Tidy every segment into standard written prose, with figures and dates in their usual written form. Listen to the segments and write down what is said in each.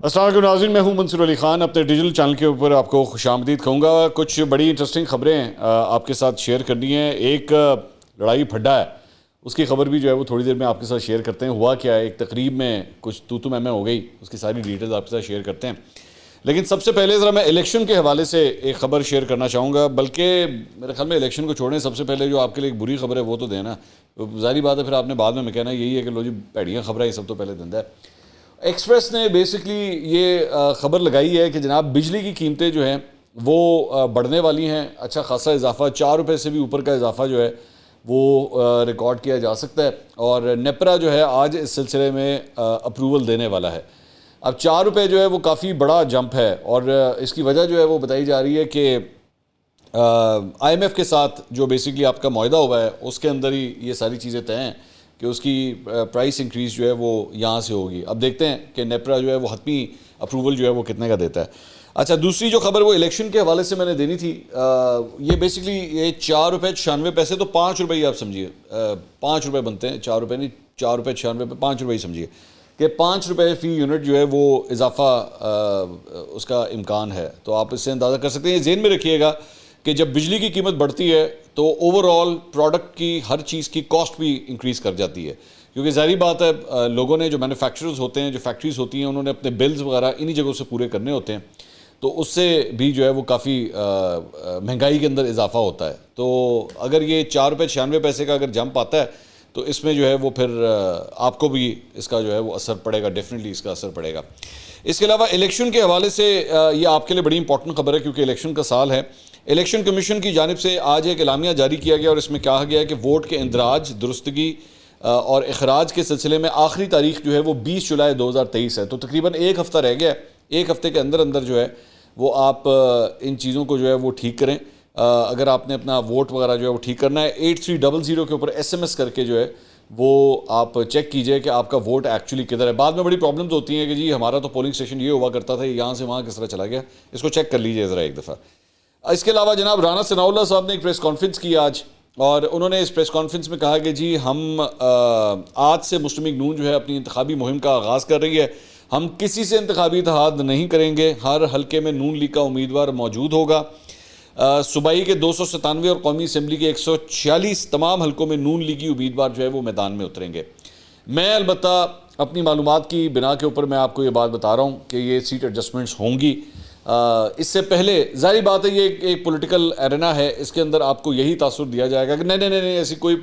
السلام علیکم ناظرین، میں ہوں منصور علی خان. اپنے ڈیجیٹل چینل کے اوپر آپ کو خوش آمدید کہوں گا. کچھ بڑی انٹرسٹنگ خبریں آپ کے ساتھ شیئر کرنی ہیں. ایک لڑائی پھڈا ہے، اس کی خبر بھی جو ہے وہ تھوڑی دیر میں آپ کے ساتھ شیئر کرتے ہیں. ہوا کیا ہے، ایک تقریب میں کچھ تو میں ہو گئی، اس کی ساری ڈیٹیلز آپ کے ساتھ شیئر کرتے ہیں. لیکن سب سے پہلے ذرا میں الیکشن کے حوالے سے ایک خبر شیئر کرنا چاہوں گا. بلکہ میرے خیال میں الیکشن کو چھوڑیں، سب سے پہلے جو آپ کے لیے ایک بری خبر ہے وہ تو دینا. ظاہری بات ہے، پھر آپ نے بعد میں کہنا یہی ہے کہ لو جی پیڑیاں خبر ہے، یہ سب تو پہلے دندہ ہے. ایکسپریس نے بیسکلی یہ خبر لگائی ہے کہ جناب بجلی کی قیمتیں جو ہیں وہ بڑھنے والی ہیں. اچھا خاصا اضافہ، 4 روپے سے بھی اوپر کا اضافہ جو ہے وہ ریکارڈ کیا جا سکتا ہے. اور نیپرا جو ہے آج اس سلسلے میں اپروول دینے والا ہے. اب 4 روپے جو ہے وہ کافی بڑا جمپ ہے، اور اس کی وجہ جو ہے وہ بتائی جا رہی ہے کہ آئی ایم ایف کے ساتھ جو بیسکلی آپ کا معاہدہ ہوا ہے اس کے اندر ہی یہ ساری چیزیں طے ہیں کہ اس کی پرائس انکریز جو ہے وہ یہاں سے ہوگی. اب دیکھتے ہیں کہ نیپرا جو ہے وہ حتمی اپروول جو ہے وہ کتنے کا دیتا ہے. اچھا، دوسری جو خبر وہ الیکشن کے حوالے سے میں نے دینی تھی. یہ بیسکلی یہ 4 روپے 96 پیسے، تو 5 روپے ہی آپ سمجھیے، 5 روپے بنتے ہیں، 4 روپے نہیں، 4 روپے 96 پہ 5 روپے ہی سمجھیے کہ 5 روپے فی یونٹ جو ہے وہ اضافہ اس کا امکان ہے. تو آپ اس سے اندازہ کر سکتے ہیں. یہ ذہن میں رکھیے گا کہ جب بجلی کی قیمت بڑھتی ہے تو اوور آل پروڈکٹ کی ہر چیز کی کاسٹ بھی انکریز کر جاتی ہے. کیونکہ ظاہری بات ہے، لوگوں نے جو مینوفیکچررز ہوتے ہیں، جو فیکٹریز ہوتی ہیں، انہوں نے اپنے بلز وغیرہ انہی جگہوں سے پورے کرنے ہوتے ہیں. تو اس سے بھی جو ہے وہ کافی مہنگائی کے اندر اضافہ ہوتا ہے. تو اگر یہ 4 روپے 96 پیسے کا اگر جمپ آتا ہے تو اس میں جو ہے وہ پھر آپ کو بھی اس کا جو ہے وہ اثر پڑے گا، ڈیفینیٹلی اس کا اثر پڑے گا. اس کے علاوہ الیکشن کے حوالے سے یہ آپ کے لیے بڑی امپورٹنٹ خبر ہے کیونکہ الیکشن کا سال ہے. الیکشن کمیشن کی جانب سے آج ایک اعلامیہ جاری کیا گیا، اور اس میں کہا گیا ہے کہ ووٹ کے اندراج، درستگی اور اخراج کے سلسلے میں آخری تاریخ جو ہے وہ 20 جولائی 2023 ہے. تو تقریباً ایک ہفتہ رہ گیا ہے. ایک ہفتے کے اندر اندر جو ہے وہ آپ ان چیزوں کو جو ہے وہ ٹھیک کریں. اگر آپ نے اپنا ووٹ وغیرہ جو ہے وہ ٹھیک کرنا ہے، 8300 کے اوپر SMS کر کے جو ہے وہ آپ چیک کیجئے کہ آپ کا ووٹ ایکچولی کدھر ہے. بعد میں بڑی پرابلمز ہوتی ہیں کہ جی ہمارا تو پولنگ اسٹیشن یہ ہوا کرتا تھا، یہاں سے وہاں کس طرح چلا گیا. اس کو چیک کر لیجئے ذرا ایک دفعہ. اس کے علاوہ جناب رانا ثناء اللہ صاحب نے ایک پریس کانفرنس کی آج، اور انہوں نے اس پریس کانفرنس میں کہا کہ جی ہم آج سے مسلم لیگ نون جو ہے اپنی انتخابی مہم کا آغاز کر رہی ہے. ہم کسی سے انتخابی اتحاد نہیں کریں گے. ہر حلقے میں نون لیگ کا امیدوار موجود ہوگا. صوبائی کے 297 اور قومی اسمبلی کے 146 تمام حلقوں میں نون لیگی امیدوار جو ہے وہ میدان میں اتریں گے. میں البتہ اپنی معلومات کی بنا کے اوپر میں آپ کو یہ بات بتا رہا ہوں کہ یہ سیٹ ایڈجسٹمنٹس ہوں گی. اس سے پہلے ظاہری بات ہے یہ ایک پولیٹیکل ایرینا ہے، اس کے اندر آپ کو یہی تاثر دیا جائے گا کہ نہیں ایسی کوئی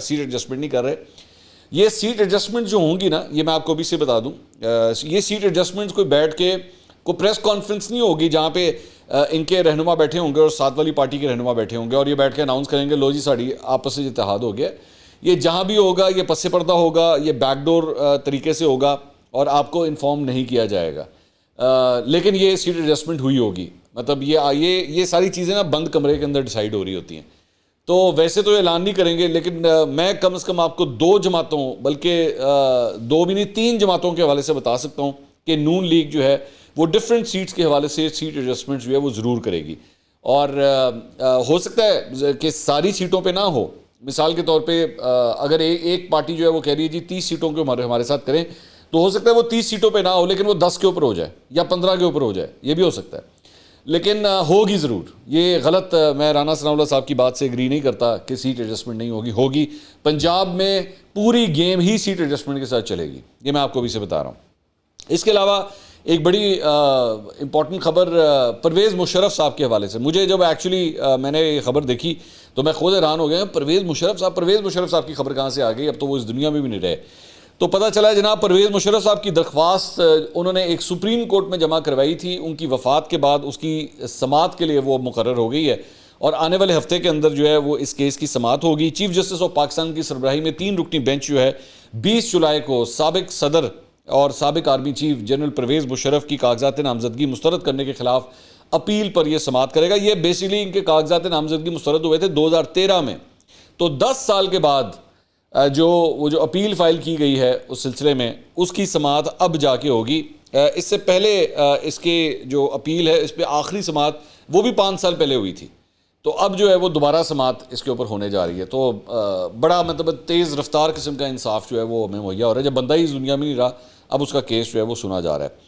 سیٹ ایڈجسٹمنٹ نہیں کر رہے. یہ سیٹ ایڈجسٹمنٹ جو ہوں گی نا، یہ میں آپ کو ابھی سے بتا دوں، یہ سیٹ ایڈجسٹمنٹس کوئی بیٹھ کے کوئی پریس کانفرنس نہیں ہوگی جہاں پہ ان کے رہنما بیٹھے ہوں گے اور ساتھ والی پارٹی کے رہنما بیٹھے ہوں گے اور یہ بیٹھ کے اناؤنس کریں گے لو جی ساڑی آپس سے اتحاد ہو گیا. یہ جہاں بھی ہوگا یہ پس پردہ ہوگا، یہ بیک ڈور طریقے سے ہوگا اور آپ کو انفارم نہیں کیا جائے گا. لیکن یہ سیٹ ایڈجسٹمنٹ ہوئی ہوگی. مطلب یہ ساری چیزیں نا بند کمرے کے اندر ڈیسائیڈ ہو رہی ہوتی ہیں. تو ویسے تو اعلان نہیں کریں گے، لیکن میں کم از کم آپ کو 2 جماعتوں، بلکہ 2 بھی نہیں 3 جماعتوں کے حوالے سے بتا سکتا ہوں کہ نون لیگ جو ہے وہ ڈفرینٹ سیٹس کے حوالے سے سیٹ ایڈجسٹمنٹ جو ہے وہ ضرور کرے گی. اور ہو سکتا ہے کہ ساری سیٹوں پہ نہ ہو. مثال کے طور پہ اگر ایک پارٹی جو ہے وہ کہہ رہی ہے جی 30 سیٹوں کے ہمارے ساتھ کریں، تو ہو سکتا ہے وہ 30 سیٹوں پہ نہ ہو لیکن وہ 10 کے اوپر ہو جائے یا 15 کے اوپر ہو جائے، یہ بھی ہو سکتا ہے. لیکن ہوگی ضرور. یہ غلط، میں رانا ثناء اللہ صاحب کی بات سے ایگری نہیں کرتا کہ سیٹ ایڈجسٹمنٹ نہیں ہوگی. پنجاب میں پوری گیم ہی سیٹ ایڈجسٹمنٹ کے ساتھ چلے گی، یہ میں آپ کو ابھی سے بتا رہا ہوں. اس کے علاوہ ایک بڑی امپورٹنٹ خبر پرویز مشرف صاحب کے حوالے سے. مجھے جب ایکچولی میں نے یہ خبر دیکھی تو میں خود حیران ہو گیا. پرویز مشرف صاحب کی خبر کہاں سے آ گئی؟ اب تو وہ اس دنیا میں بھی نہیں رہے. تو پتہ چلا جناب پرویز مشرف صاحب کی درخواست انہوں نے ایک سپریم کورٹ میں جمع کروائی تھی. ان کی وفات کے بعد اس کی سماعت کے لیے وہ مقرر ہو گئی ہے، اور آنے والے ہفتے کے اندر جو ہے وہ اس کیس کی سماعت ہوگی. چیف جسٹس آف پاکستان کی سربراہی میں 3 رکنی بینچ جو ہے 20 جولائی کو سابق صدر اور سابق army chief general Pervez Musharraf کی کاغذات نامزدگی مسترد کرنے کے خلاف اپیل پر یہ سماعت کرے گا. یہ بیسیکلی ان کے کاغذات نامزدگی مسترد ہوئے تھے 2013 میں. تو 10 سال کے بعد جو اپیل فائل کی گئی ہے اس سلسلے میں، اس کی سماعت اب جا کے ہوگی. اس سے پہلے اس کے جو اپیل ہے اس پہ آخری سماعت وہ بھی 5 سال پہلے ہوئی تھی. تو اب جو ہے وہ دوبارہ سماعت اس کے اوپر ہونے جا رہی ہے. تو بڑا مطلب تیز رفتار قسم کا انصاف جو ہے وہ ہمیں مہیا ہو رہا ہے. جب بندہ ہی اس دنیا میں نہیں رہا، اب اس کا کیس جو ہے وہ سنا جا رہا ہے.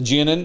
GNN,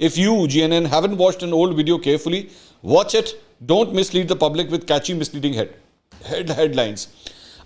if you GNN haven't watched an old video carefully, watch it, don't mislead the public with catchy misleading headlines।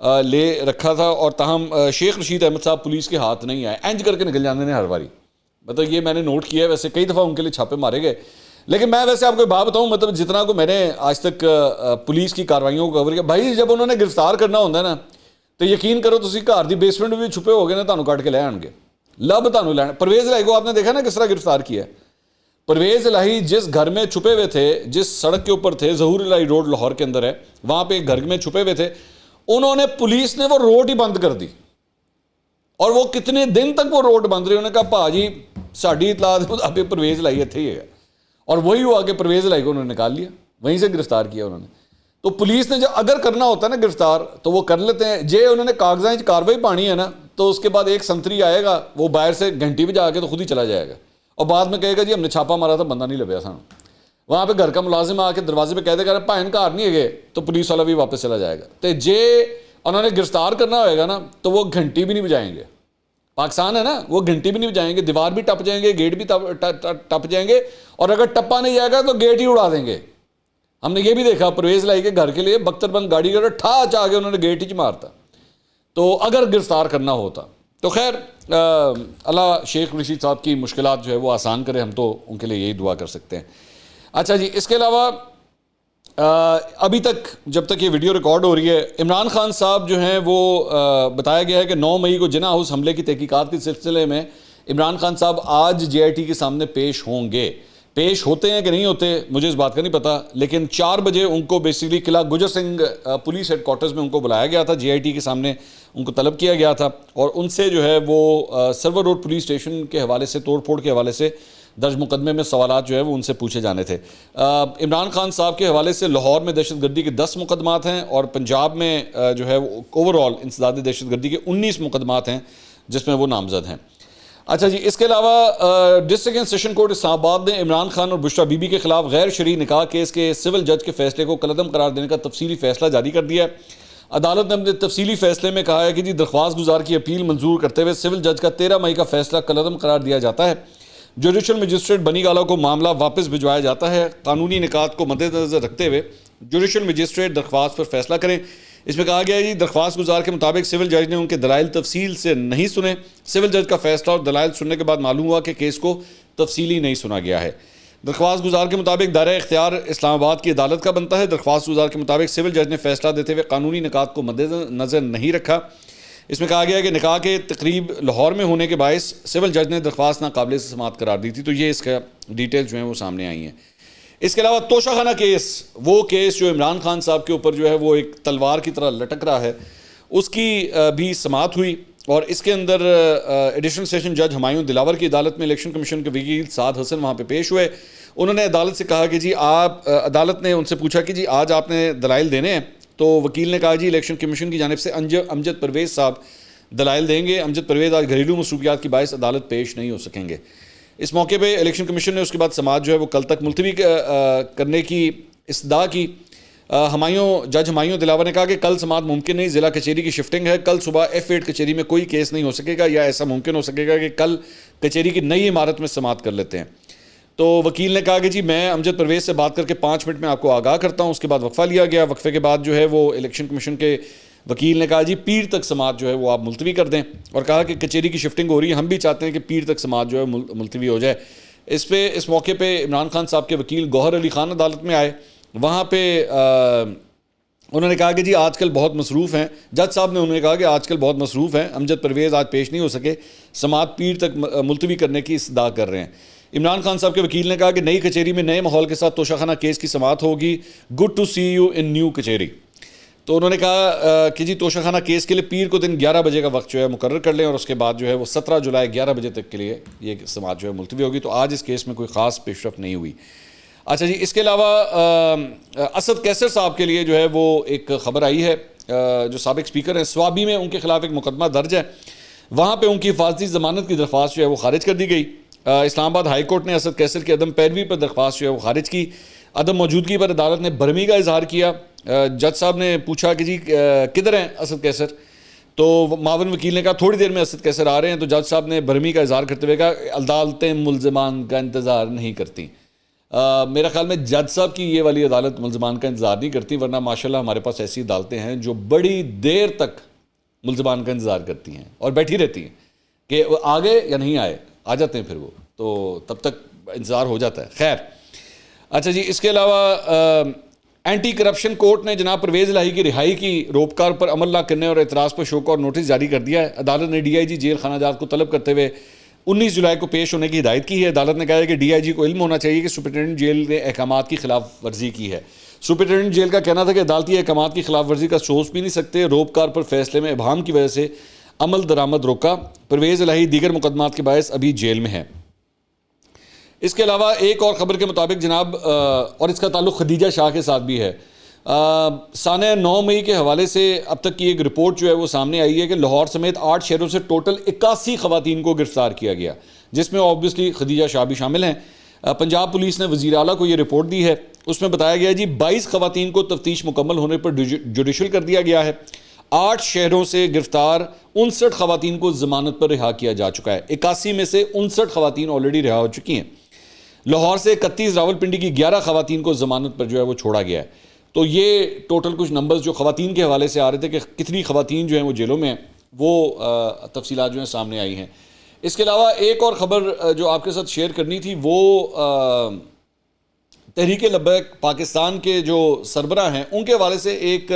لے رکھا تھا، اور تاہم شیخ رشید احمد صاحب پولیس کے ہاتھ نہیں آئے، اینج کر کے نکل جانے نے ہر باری. مطلب یہ میں نے نوٹ کیا ہے، ویسے کئی دفعہ ان کے لیے چھاپے مارے گئے. لیکن میں ویسے آپ کو بات بتاؤں، مطلب جتنا کو میں نے آج تک پولیس کی کارروائیوں کو کور کیا، بھائی جب انہوں نے گرفتار کرنا ہوتا ہے نا تو یقین کرو تسی گھر دی بیسمنٹ میں بھی چھپے ہو گئے نا، تانوں کٹ کے لے آن گے، لب تانوں لین. پرویز الہی کو آپ نے دیکھا نا کس طرح گرفتار کیا ہے. پرویز الہی جس گھر میں چھپے ہوئے تھے، جس سڑک کے اوپر تھے، ظہور الہی روڈ لاہور کے اندر ہے، وہاں پہ ایک گھر میں چھپے ہوئے تھے، انہوں نے پولیس نے وہ روڈ ہی بند کر دی. اور وہ کتنے دن تک وہ روڈ بند رہی. انہوں نے کہا پا جی ساڈی اطلاع دے مطابق پرویز الہی اتنے ہی ہے. اور وہی ہوا کہ پرویز الہی کو انہوں نے نکال لیا، وہیں سے گرفتار کیا انہوں نے. تو پولیس نے جو اگر کرنا ہوتا ہے نا گرفتار تو وہ کر لیتے ہیں. جے انہوں نے کاغذات کاروائی پانی ہے نا تو اس کے بعد ایک سنتری آئے گا، وہ باہر سے گھنٹی پہ جا کے تو خود ہی چلا جائے گا، اور بعد میں کہے گا جی ہم نے چھاپا مارا تھا بندہ نہیں لبیا سانو. وہاں پہ گھر کا ملازم آ کے دروازے پہ کہہ دے گا بھائن گھر نہیں ہے گئے، تو پولیس والا بھی واپس چلا جائے گا. تو جے انہوں نے گرفتار کرنا ہوئے گا نا تو وہ گھنٹی بھی نہیں بجائیں گے. پاکستان ہے نا، وہ گھنٹی بھی نہیں بجائیں گے، دیوار بھی ٹپ جائیں گے، گیٹ بھی ٹپ جائیں گے، اور اگر ٹپا نہیں جائے گا تو گیٹ ہی اڑا دیں گے. ہم نے یہ بھی دیکھا پرویز الہی کے گھر کے لیے بختر بند گاڑی کا ٹھا چاہ کے انہوں نے گیٹ ہی مارتا. تو اگر گرفتار کرنا ہوتا تو خیر اللہ شیخ رشید صاحب کی مشکلات جو ہے وہ آسان کرے، ہم تو ان کے لیے یہی دعا کر سکتے ہیں. اچھا جی، اس کے علاوہ ابھی تک جب تک یہ ویڈیو ریکارڈ ہو رہی ہے، عمران خان صاحب جو ہیں وہ بتایا گیا ہے کہ 9 مئی کو جناح ہاؤس حملے کی تحقیقات کے سلسلے میں عمران خان صاحب آج جے آئی ٹی کے سامنے پیش ہوں گے. پیش ہوتے ہیں کہ نہیں ہوتے مجھے اس بات کا نہیں پتا، لیکن 4 بجے ان کو بیسیکلی قلعہ گجر سنگھ پولیس ہیڈ کوارٹرز میں ان کو بلایا گیا تھا، جے آئی ٹی کے سامنے ان کو طلب کیا گیا تھا، اور ان سے جو ہے وہ سرور روڈ پولیس اسٹیشن کے حوالے سے، توڑ پھوڑ کے حوالے سے درج مقدمے میں سوالات جو ہے وہ ان سے پوچھے جانے تھے. عمران خان صاحب کے حوالے سے لاہور میں دہشت گردی کے 10 مقدمات ہیں، اور پنجاب میں جو ہے اوور آل انسداد دہشت گردی کے 19 مقدمات ہیں جس میں وہ نامزد ہیں. اچھا جی، اس کے علاوہ ڈسٹرکٹ اینڈ سیشن کورٹ اسلام آباد نے عمران خان اور بشرا بی بی کے خلاف غیر شرعی نکاح کیس کے سول جج کے فیصلے کو کالعدم قرار دینے کا تفصیلی فیصلہ جاری کر دیا ہے. عدالت نے اپنے تفصیلی فیصلے میں کہا ہے کہ جی درخواست گزار کی اپیل منظور کرتے ہوئے سول جج کا 13 مئی کا فیصلہ کالعدم قرار دیا جاتا ہے. جوڈیشل مجسٹریٹ بنی گالہ کو معاملہ واپس بھجوایا جاتا ہے. قانونی نکات کو مد نظر رکھتے ہوئے جوڈیشل مجسٹریٹ درخواست پر فیصلہ کریں. اس میں کہا گیا ہے کہ درخواست گزار کے مطابق سول جج نے ان کے دلائل تفصیل سے نہیں سنے. سول جج کا فیصلہ اور دلائل سننے کے بعد معلوم ہوا کہ کیس کو تفصیلی نہیں سنا گیا ہے. درخواست گزار کے مطابق دائرہ اختیار اسلام آباد کی عدالت کا بنتا ہے. درخواست گزار کے مطابق سول جج نے فیصلہ دیتے ہوئے قانونی نکات کو مد نظر نہیں رکھا. اس میں کہا گیا ہے کہ نکاح کے تقریب لاہور میں ہونے کے باعث سول جج نے درخواست ناقابل سماعت قرار دی تھی. تو یہ اس کا ڈیٹیل جو ہیں وہ سامنے آئی ہیں. اس کے علاوہ توشہ خانہ کیس، وہ کیس جو عمران خان صاحب کے اوپر جو ہے وہ ایک تلوار کی طرح لٹک رہا ہے، اس کی بھی سماعت ہوئی. اور اس کے اندر ایڈیشنل سیشن جج ہمایوں دلاور کی عدالت میں الیکشن کمیشن کے وکیل سعد حسن وہاں پہ پیش ہوئے. انہوں نے عدالت سے کہا کہ جی آپ، عدالت نے ان سے پوچھا کہ جی آج آپ نے دلائل دینے ہیں، تو وکیل نے کہا جی الیکشن کمیشن کی جانب سے امجد پرویز صاحب دلائل دیں گے. امجد پرویز آج گھریلو مصروفیات کی باعث عدالت پیش نہیں ہو سکیں گے. اس موقع پہ الیکشن کمیشن نے اس کے بعد سماعت جو ہے وہ کل تک ملتوی کرنے کی استدعا کی. جج ہمایوں دلاور نے کہا کہ کل سماعت ممکن نہیں، ضلع کچہری کی شفٹنگ ہے، کل صبح F8 کچہری میں کوئی کیس نہیں ہو سکے گا، یا ایسا ممکن ہو سکے گا کہ کل کچہری کی نئی عمارت میں سماعت کر لیتے ہیں. تو وکیل نے کہا کہ جی میں امجد پرویز سے بات کر کے 5 منٹ میں آپ کو آگاہ کرتا ہوں. اس کے بعد وقفہ لیا گیا. وقفے کے بعد جو ہے وہ الیکشن کمیشن کے وکیل نے کہا جی پیر تک سماعت جو ہے وہ آپ ملتوی کر دیں، اور کہا کہ کچہری کی شفٹنگ ہو رہی ہے، ہم بھی چاہتے ہیں کہ پیر تک سماعت جو ہے ملتوی ہو جائے. اس موقع پہ عمران خان صاحب کے وکیل گوہر علی خان عدالت میں آئے. وہاں پہ انہوں نے کہا کہ جی آج کل بہت مصروف ہیں. جج صاحب نے انہوں نے کہا کہ آج کل بہت مصروف ہیں، امجد پرویز آج پیش نہیں ہو سکے، سماعت پیر تک ملتوی کرنے کی استدعا کر رہے ہیں. عمران خان صاحب کے وکیل نے کہا کہ نئی کچہری میں نئے ماحول کے ساتھ توشہ خانہ کیس کی سماعت ہوگی. Good to see you in new Kachehri. تو انہوں نے کہا کہ جی توشہ خانہ کیس کے لیے پیر کو دن 11 بجے کا وقت جو ہے مقرر کر لیں، اور اس کے بعد جو ہے وہ 17 جولائی 11 بجے تک کے لیے یہ سماعت جو ہے ملتوی ہوگی. تو آج اس کیس میں کوئی خاص پیش رفت نہیں ہوئی. اچھا جی، اس کے علاوہ اسد کیسر صاحب کے لیے جو ہے وہ ایک خبر آئی ہے. جو سابق اسپیکر ہیں سوابی میں ان کے خلاف ایک مقدمہ درج ہے. وہاں پہ ان کی حفاظتی ضمانت کی درخواست جو ہے وہ خارج کر دی گئی. اسلام آباد ہائی کورٹ نے اسد کیسر کی عدم پیروی پر درخواست جو ہے وہ خارج کی. عدم موجودگی پر عدالت نے برہمی کا اظہار کیا. جج صاحب نے پوچھا کہ جی کدھر ہیں اسد کیسر، تو معاون وکیل نے کہا تھوڑی دیر میں اسد کیسر آ رہے ہیں. تو جج صاحب نے برہمی کا اظہار کرتے ہوئے کہا عدالتیں ملزمان کا انتظار نہیں کرتی. میرا خیال میں جج صاحب کی یہ والی عدالت ملزمان کا انتظار نہیں کرتی، ورنہ ماشاءاللہ ہمارے پاس ایسی عدالتیں ہیں جو بڑی دیر تک ملزمان کا انتظار کرتی ہیں اور بیٹھی رہتی ہیں کہ وہ آگے یا نہیں آئے، آ جاتے ہیں پھر وہ، تو تب تک انتظار ہو جاتا ہے. خیر اچھا جی، اس کے علاوہ اینٹی کرپشن کورٹ نے جناب پرویز الہی کی رہائی کی روپکار پر عمل نہ کرنے اور اعتراض پر شو کار نوٹس جاری کر دیا ہے. عدالت نے ڈی آئی جی جیل خانہ جات کو طلب کرتے ہوئے 19 جولائی کو پیش ہونے کی ہدایت کی ہے. عدالت نے کہا ہے کہ ڈی آئی جی کو علم ہونا چاہیے کہ سپرنٹینڈنٹ جیل نے احکامات کی خلاف ورزی کی ہے. سپرنٹینڈنٹ جیل کا کہنا تھا کہ عدالتی احکامات کی خلاف ورزی کا سوچ بھی نہیں سکتے. روپکار پر فیصلے میں ابہام کی وجہ سے عمل درآمد روکا. پرویز الہی دیگر مقدمات کے باعث ابھی جیل میں ہے. اس کے علاوہ ایک اور خبر کے مطابق جناب، اور اس کا تعلق خدیجہ شاہ کے ساتھ بھی ہے، سانحہ 9 مئی کے حوالے سے اب تک کی ایک رپورٹ جو ہے وہ سامنے آئی ہے کہ لاہور سمیت 8 شہروں سے ٹوٹل 81 خواتین کو گرفتار کیا گیا، جس میں آبویسلی خدیجہ شاہ بھی شامل ہیں. پنجاب پولیس نے وزیر اعلیٰ کو یہ رپورٹ دی ہے. اس میں بتایا گیا جی 22 خواتین کو تفتیش مکمل ہونے پر جوڈیشل کر دیا گیا ہے. 8 شہروں سے گرفتار 59 خواتین کو ضمانت پر رہا کیا جا چکا ہے. 81 میں سے 59 خواتین آلریڈی رہا ہو چکی ہیں. لاہور سے 31، راولپنڈی کی 11 خواتین کو ضمانت پر جو ہے وہ چھوڑا گیا ہے. تو یہ ٹوٹل کچھ نمبرز جو خواتین کے حوالے سے آ رہے تھے کہ کتنی خواتین جو ہیں وہ جیلوں میں ہیں، وہ تفصیلات جو ہیں سامنے آئی ہیں. اس کے علاوہ ایک اور خبر جو آپ کے ساتھ شیئر کرنی تھی، وہ تحریک لبیک پاکستان کے جو سربراہ ہیں ان کے حوالے سے ایک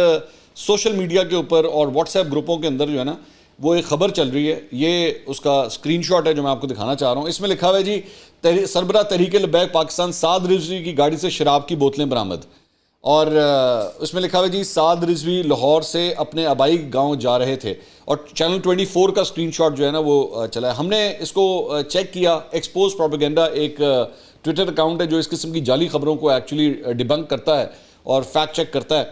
سوشل میڈیا کے اوپر اور واٹس ایپ گروپوں کے اندر جو ہے نا وہ ایک خبر چل رہی ہے. یہ اس کا اسکرین شاٹ ہے جو میں آپ کو دکھانا چاہ رہا ہوں. اس میں لکھا ہوا ہے جی سربراہ تحریک لبیک پاکستان سعد رضوی کی گاڑی سے شراب کی بوتلیں برآمد. اور اس میں لکھا ہوا ہے جی سعد رضوی لاہور سے اپنے آبائی گاؤں جا رہے تھے، اور چینل 24 کا اسکرین شاٹ جو ہے نا وہ چلا ہے. ہم نے اس کو چیک کیا. ایکسپوز پروپیگنڈا ایک ٹویٹر اکاؤنٹ ہے جو اس قسم کی جعلی خبروں کو ایکچولی ڈیبنک کرتا ہے اور فیکٹ چیک کرتا ہے.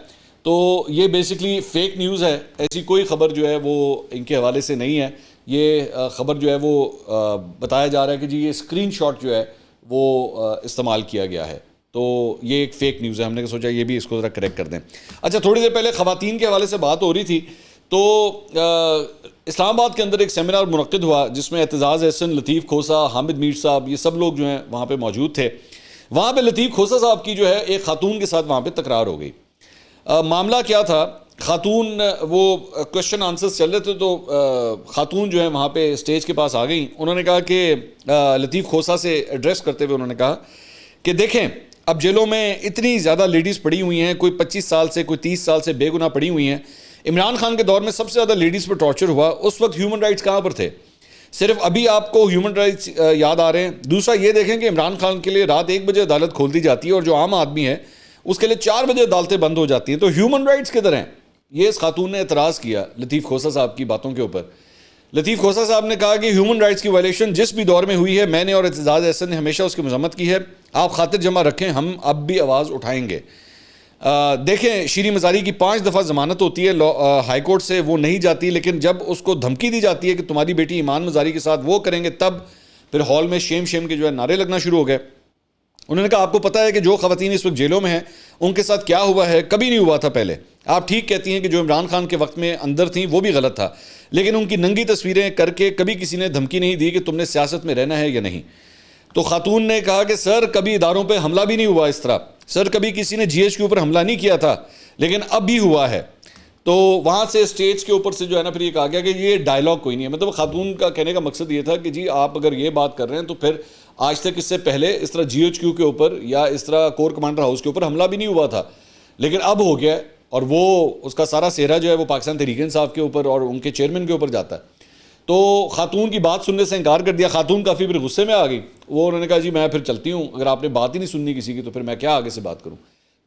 تو یہ بیسکلی فیک نیوز ہے، ایسی کوئی خبر جو ہے وہ ان کے حوالے سے نہیں ہے. یہ خبر جو ہے وہ بتایا جا رہا ہے کہ جی یہ اسکرین شاٹ جو ہے وہ استعمال کیا گیا ہے. تو یہ ایک فیک نیوز ہے. ہم نے سوچا یہ بھی اس کو ذرا کریکٹ کر دیں. اچھا، تھوڑی دیر پہلے خواتین کے حوالے سے بات ہو رہی تھی، تو اسلام آباد کے اندر ایک سیمینار منعقد ہوا جس میں اعتزاز احسن، لطیف کھوسہ، حامد میر صاحب، یہ سب لوگ جو ہیں وہاں پہ موجود تھے. وہاں پہ لطیف کھوسہ صاحب کی جو ہے ایک خاتون کے ساتھ وہاں پہ تکرار ہو گئی. معاملہ کیا تھا، خاتون وہ کوشچن آنسرز چل رہے تھے، تو خاتون جو ہے وہاں پہ اسٹیج کے پاس آ گئیں. انہوں نے کہا کہ لطیف کھوسہ سے ایڈریس کرتے ہوئے انہوں نے کہا کہ دیکھیں اب جیلوں میں اتنی زیادہ لیڈیز پڑی ہوئی ہیں، کوئی 25 سال سے، کوئی 30 سال سے بے گناہ پڑی ہوئی ہیں. عمران خان کے دور میں سب سے زیادہ لیڈیز پر ٹارچر ہوا، اس وقت ہیومن رائٹس کہاں پر تھے؟ صرف ابھی آپ کو ہیومن رائٹس یاد آ رہے ہیں. دوسرا یہ دیکھیں کہ عمران خان کے لیے رات 1 بجے عدالت کھول دی جاتی ہے، اور جو عام آدمی ہے اس کے لیے 4 بجے عدالتیں بند ہو جاتی ہیں. تو ہیومن رائٹس کدھر ہیں؟ یہ اس خاتون نے اعتراض کیا لطیف کھوسہ صاحب کی باتوں کے اوپر. لطیف کھوسہ صاحب نے کہا کہ ہیومن رائٹس کی وائلیشن جس بھی دور میں ہوئی ہے، میں نے اور اعتزاز احسن نے ہمیشہ اس کی مذمت کی ہے. آپ خاطر جمع رکھیں، ہم اب بھی آواز اٹھائیں گے. دیکھیں شیریں مزاری کی 5 دفعہ ضمانت ہوتی ہے ہائی کورٹ سے، وہ نہیں جاتی، لیکن جب اس کو دھمکی دی جاتی ہے کہ تمہاری بیٹی ایمان مزاری کے ساتھ وہ کریں گے، تب پھر ہال میں شیم شیم کے جو ہے نعرے لگنا شروع ہو گئے. انہوں نے کہا آپ کو پتہ ہے کہ جو خواتین اس وقت جیلوں میں ہیں ان کے ساتھ کیا ہوا ہے؟ کبھی نہیں ہوا تھا پہلے. آپ ٹھیک کہتی ہیں کہ جو عمران خان کے وقت میں اندر تھیں وہ بھی غلط تھا، لیکن ان کی ننگی تصویریں کر کے کبھی کسی نے دھمکی نہیں دی کہ تم نے سیاست میں رہنا ہے یا نہیں. تو خاتون نے کہا کہ سر کبھی اداروں پہ حملہ بھی نہیں ہوا اس طرح، سر کبھی کسی نے جی ایچ کے اوپر حملہ نہیں کیا تھا، لیکن اب بھی ہوا ہے. تو وہاں سے اسٹیج کے اوپر سے جو ہے نا پھر یہ کہا گیا کہ یہ ڈائلاگ کوئی نہیں ہے. مطلب خاتون کا کہنے کا مقصد یہ تھا کہ جی آپ اگر یہ بات کر رہے ہیں تو پھر آج تک اس سے پہلے اس طرح جی ایچ کیو کے اوپر یا اس طرح کور کمانڈر ہاؤس کے اوپر حملہ بھی نہیں ہوا تھا، لیکن اب ہو گیا ہے. اور وہ اس کا سارا سہرا جو ہے وہ پاکستان تحریک انصاف کے اوپر اور ان کے چیئرمین کے اوپر جاتا ہے. تو خاتون کی بات سننے سے انکار کر دیا. خاتون کافی پھر غصے میں آ گئی. وہ انہوں نے کہا جی میں پھر چلتی ہوں، اگر آپ نے بات ہی نہیں سننی کسی کی تو پھر میں کیا آگے سے بات کروں.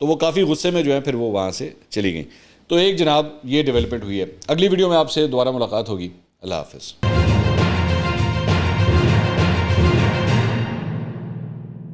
تو وہ کافی غصے میں جو ہے پھر وہ وہاں سے چلی گئیں. تو ایک جناب یہ ڈیولپمنٹ ہوئی ہے. اگلی ویڈیو میں آپ سے دوبارہ ملاقات ہوگی. اللہ حافظ.